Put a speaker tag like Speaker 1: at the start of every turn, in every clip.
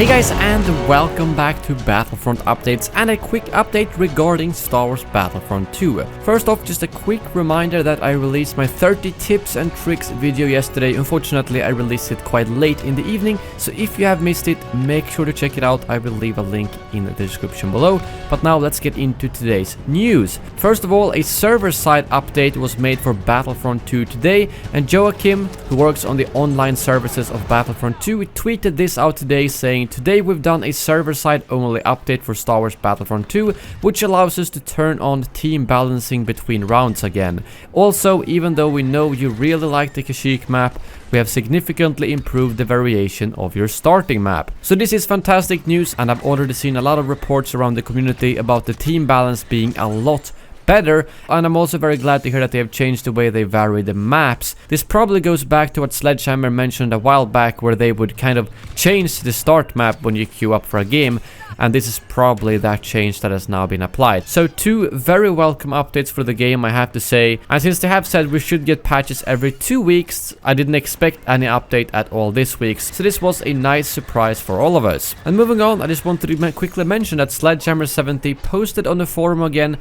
Speaker 1: Hey guys, and welcome back to Battlefront Updates and a quick update regarding Star Wars Battlefront 2. First off, just a quick reminder that I released my 30 tips and tricks video yesterday. Unfortunately, I released it quite late in the evening, so if you have missed it, make sure to check it out. I will leave a link in the description below. But now let's get into today's news. First of all, a server-side update was made for Battlefront 2 today, and Joachim, who works on the online services of Battlefront 2, tweeted this out today saying, "Today we've done a server-side only update for Star Wars Battlefront 2, which allows us to turn on team balancing between rounds again. Also, even though we know you really like the Kashyyyk map, we have significantly improved the variation of your starting map." So this is fantastic news, and I've already seen a lot of reports around the community about the team balance being a lot better, and I'm also very glad to hear that they have changed the way they vary the maps. This probably goes back to what Sledgehammer mentioned a while back, where they would kind of change the start map when you queue up for a game, and this is probably that change that has now been applied. So two very welcome updates for the game, I have to say, and since they have said we should get patches every 2 weeks, I didn't expect any update at all this week, so this was a nice surprise for all of us. And moving on, I just wanted to quickly mention that Sledgehammer70 posted on the forum again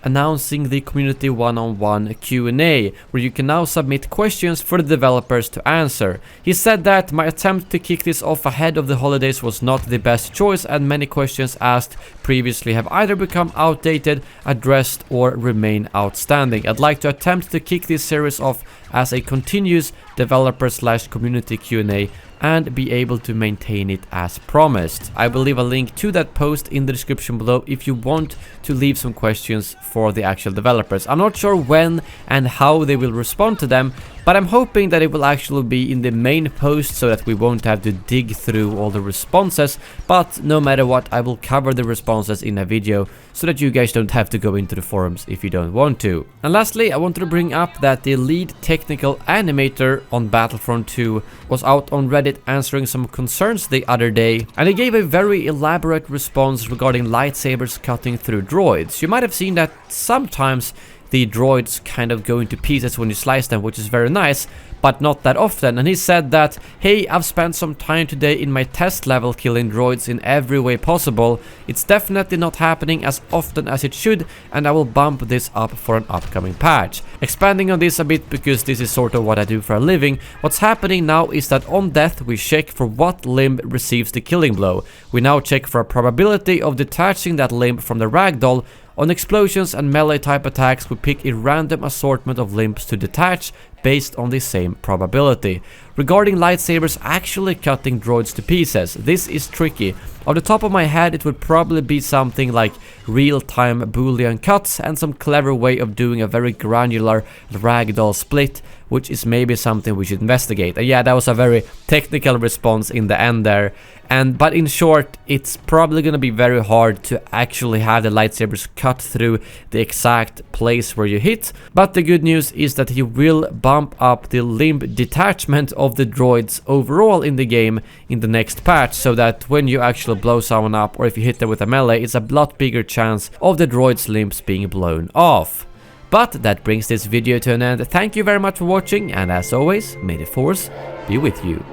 Speaker 1: announcing the community one-on-one Q&A, where you can now submit questions for the developers to answer. He said that my attempt to kick this off ahead of the holidays was not the best choice, and many questions asked previously have either become outdated, addressed, or remain outstanding. I'd like to attempt to kick this series off as a continuous developer/community Q&A and be able to maintain it as promised. I will leave a link to that post in the description below if you want to leave some questions for the actual developers. I'm not sure when and how they will respond to them, but I'm hoping that it will actually be in the main post so that we won't have to dig through all the responses. But no matter what, I will cover the responses in a video so that you guys don't have to go into the forums if you don't want to. And lastly, I wanted to bring up that the lead technical animator on Battlefront 2 was out on Reddit answering some concerns the other day, and he gave a very elaborate response regarding lightsabers cutting through droids. You might have seen that sometimes the droids kind of go into pieces when you slice them, which is very nice, but not that often. And he said that, "Hey, I've spent some time today in my test level killing droids in every way possible. It's definitely not happening as often as it should, and I will bump this up for an upcoming patch." Expanding on this a bit, because this is sort of what I do for a living, what's happening now is that on death we check for what limb receives the killing blow. We now check for a probability of detaching that limb from the ragdoll. On explosions and melee type attacks, we pick a random assortment of limbs to detach based on the same probability. Regarding lightsabers actually cutting droids to pieces, this is tricky. Off the top of my head, it would probably be something like real-time boolean cuts and some clever way of doing a very granular ragdoll split, which is maybe something we should investigate. Yeah, that was a very technical response in the end there. But in short, it's probably gonna be very hard to actually have the lightsabers cut through the exact place where you hit. But the good news is that he will bump up the limb detachment of the droids overall in the game in the next patch, so that when you actually blow someone up, or if you hit them with a melee, it's a lot bigger chance of the droids' limbs being blown off. But that brings this video to an end. Thank you very much for watching, and as always, may the Force be with you.